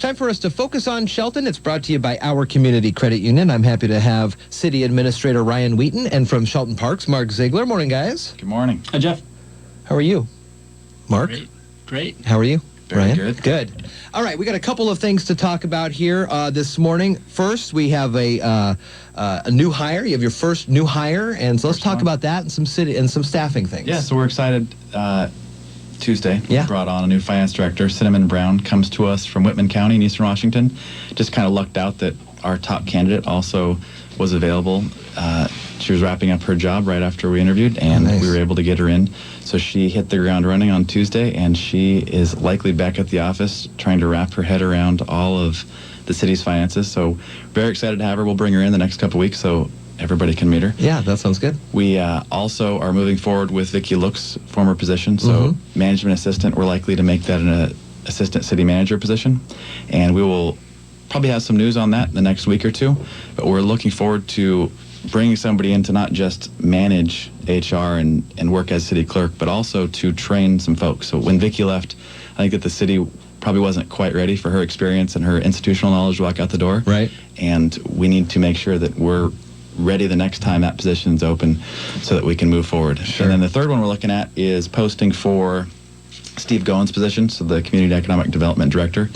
Time for us to focus on Shelton. It's brought to you by our Community Credit Union. I'm happy to have City Administrator Ryan Wheaton and from Shelton Parks, Mark Ziegler. Morning, guys. Good morning. Hi, Jeff. How are you? Mark? Great. How are you? Very Ryan? good. Good. All right, we got a couple of things to talk about here this morning. First, we have a new hire. You have your first new hire, and so let's talk about that and some staffing things. Yeah, so we're excited. Tuesday, Yeah. we brought on a new finance director. Cinnamon Brown comes to us from Whitman County in Eastern Washington. Just kind of lucked out that our top candidate also was available. She was wrapping up her job right after we interviewed, and nice. we were able to get her in. So she hit the ground running on Tuesday, and she is likely back at the office trying to wrap her head around all of the city's finances. So very excited to have her. We'll bring her in the next couple weeks so everybody can meet her. Yeah, that sounds good. We also are moving forward with Vicki Look's former position. So management assistant, we're likely to make that an assistant city manager position. And we will probably have some news on that in the next week or two. But we're looking forward to bringing somebody in to not just manage HR and work as city clerk, but also to train some folks. So when Vicki left, I think that the city probably wasn't quite ready for her experience and her institutional knowledge to walk out the door. Right. And we need to make sure that we're ready the next time that position's open so that we can move forward. Sure. And then the third one we're looking at is posting for Steve Goen's position, so the Community Economic Development Director.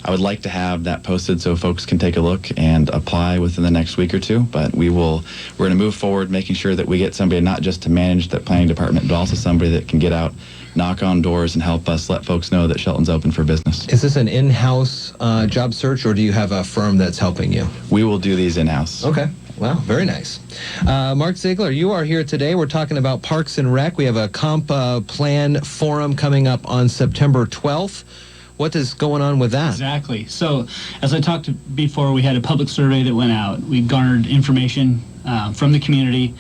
I would like to have that posted so folks can take a look and apply within the next week or two, but we're going to move forward making sure that we get somebody not just to manage that planning department, but also somebody that can get out, knock on doors, and help us let folks know that Shelton's open for business. Is this an in-house job search, or do you have a firm that's helping you? We will do these in-house. Okay. Wow, very nice. Mark Ziegler, you are here today. We're talking about Parks and Rec. We have a comp plan forum coming up on September 12th. What is going on with that? Exactly. So, as I talked before, we had a public survey that went out. We garnered information from the community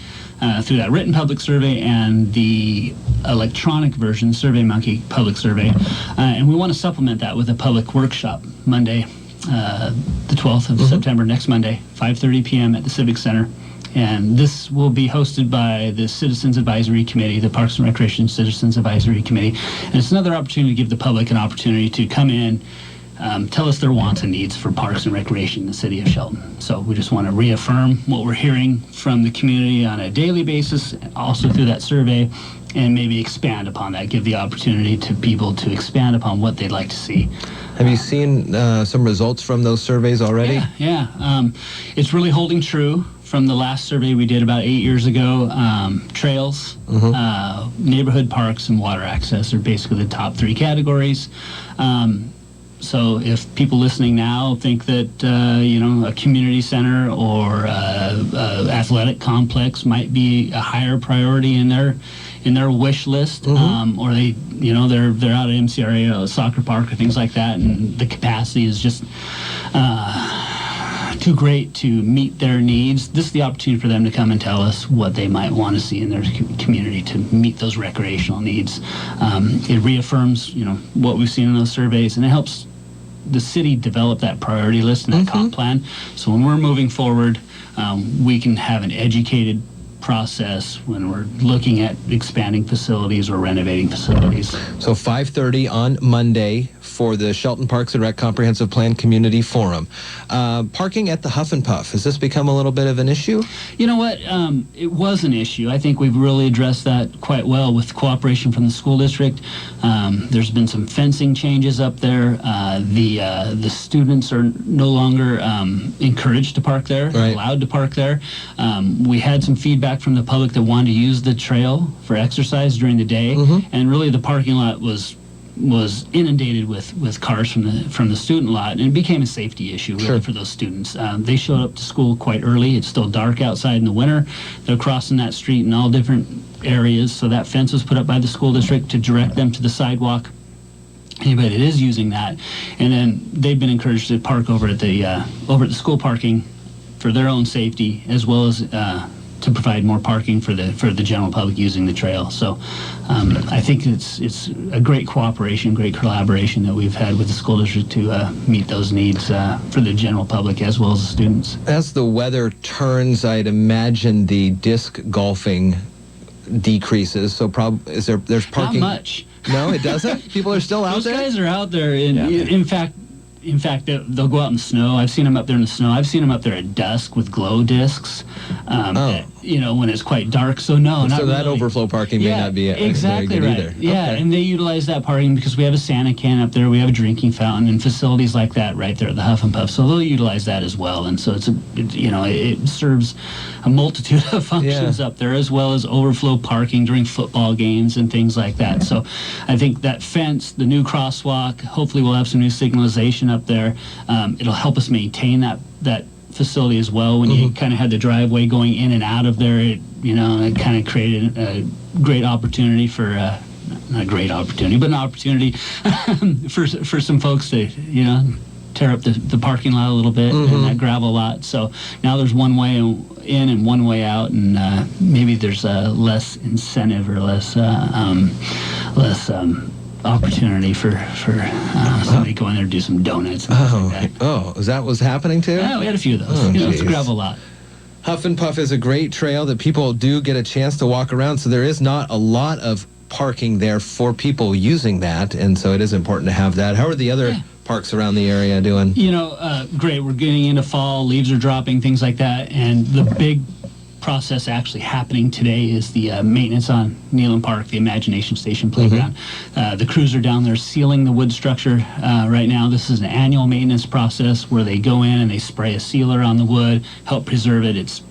through that written public survey and the electronic version, SurveyMonkey public survey. And we want to supplement that with a public workshop Monday, the 12th of September, next Monday, 5:30 p.m. at the Civic Center. And this will be hosted by the Citizens Advisory Committee, the Parks and Recreation Citizens Advisory Committee. And it's another opportunity to give the public an opportunity to come in, tell us their wants and needs for parks and recreation in the city of Shelton. So we just want to reaffirm what we're hearing from the community on a daily basis, also through that survey, and maybe expand upon that, give the opportunity to people to expand upon what they'd like to see. Have you seen some results from those surveys already? Yeah. It's really holding true from the last survey we did about 8 years ago. Trails, neighborhood parks, and water access are basically the top three categories. So if people listening now think that a community center or athletic complex might be a higher priority in their wish list, or they're out at MCRA, a soccer park, or things like that, and the capacity is just too great to meet their needs, this is the opportunity for them to come and tell us what they might want to see in their community to meet those recreational needs. It reaffirms, what we've seen in those surveys, and it helps the city develop that priority list and that comp plan. So when we're moving forward, we can have an educated process when we're looking at expanding facilities or renovating facilities. So 5:30 on Monday for the Shelton Parks and Rec Comprehensive Plan Community Forum. Parking at the Huff and Puff, has this become a little bit of an issue? You know what? It was an issue. I think we've really addressed that quite well with cooperation from the school district. There's been some fencing changes up there. The students are no longer encouraged to park there, Right. allowed to park there. We had some feedback from the public that wanted to use the trail for exercise during the day, and really the parking lot was inundated with cars from the student lot, and it became a safety issue really for those students. They showed up to school quite early. It's still dark outside in the winter. They're crossing that street in all different areas, so that fence was put up by the school district to direct them to the sidewalk. Anybody that is using that, and then they've been encouraged to park over at the school parking for their own safety, as well as to provide more parking for the general public using the trail. So I think it's a great cooperation, great collaboration that we've had with the school district to meet those needs for the general public as well as the students. As the weather turns, I'd imagine the disc golfing decreases. So there's parking. Not much. No, it doesn't? People are still out Those there? guys are out there. In fact, In fact, they'll go out in the snow. I've seen them up there in the snow. I've seen them up there at dusk with glow discs. When it's quite dark. So no, not so that really. overflow parking may not be exactly very good right. either. Yeah, Okay. and they utilize that parking because we have a Santa can up there. We have a drinking fountain and facilities like that right there at the Huff and Puff. So they'll utilize that as well. And so it serves a multitude of functions up there, as well as overflow parking during football games and things like that. So I think that fence, the new crosswalk, hopefully we'll have some new signalization up there. It'll help us maintain that facility as well. When you kind of had the driveway going in and out of there, it kind of created a great opportunity for not a great opportunity, but an opportunity for some folks to tear up the parking lot a little bit and that gravel lot. So now there's one way in and one way out, and maybe there's less incentive or less opportunity for somebody going there to do some donuts and things like that. Oh, is that what's happening too? Yeah, we had a few of those. It's a gravel lot. Huff and Puff is a great trail that people do get a chance to walk around, so there is not a lot of parking there for people using that, and so it is important to have that. How are the other parks around the area doing? Great. We're getting into fall, leaves are dropping, things like that, and the big process actually happening today is the maintenance on Neyland Park, the Imagination Station playground. The crews are down there sealing the wood structure right now. This is an annual maintenance process where they go in and they spray a sealer on the wood, help preserve it. It's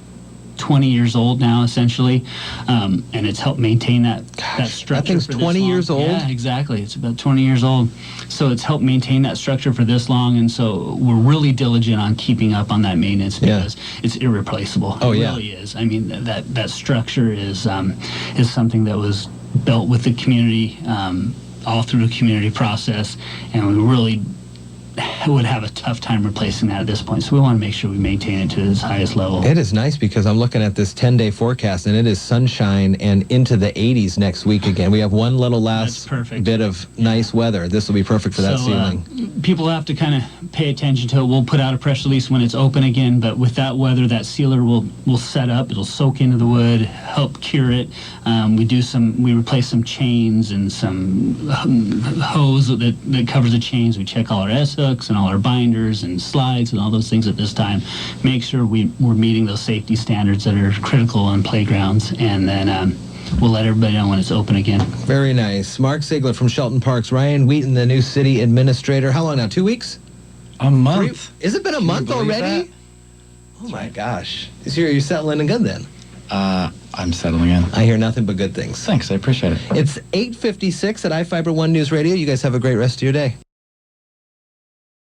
20 years old now, essentially, and it's helped maintain that structure. That thing's for this 20 long. years old? Yeah, exactly. It's about 20 years old. So it's helped maintain that structure for this long, and so we're really diligent on keeping up on that maintenance because it's irreplaceable. Oh, it yeah. really is. I mean, that structure is something that was built with the community, all through the community process, and we really would have a tough time replacing that at this point. So we want to make sure we maintain it to its highest level. It is nice because I'm looking at this 10-day forecast, and it is sunshine and into the 80s next week again. We have one little last bit of nice weather. This will be perfect for that ceiling. People have to kind of pay attention to it. We'll put out a press release when it's open again, but with that weather, that sealer will set up. It'll soak into the wood, help cure it. We replace some chains and some hose that covers the chains. We check all our S-hooks and all our binders and slides and all those things at this time. Make sure we're meeting those safety standards that are critical on playgrounds, and then we'll let everybody know when it's open again. Very nice. Mark Ziegler from Shelton Parks. Ryan Wheaton, the new city administrator. How long now? 2 weeks? A month. Has it been a month already? That? Oh my gosh. You're settling in good then. I'm settling in. I hear nothing but good things. Thanks, I appreciate it. It's 8:56 at iFiber One News Radio. You guys have a great rest of your day.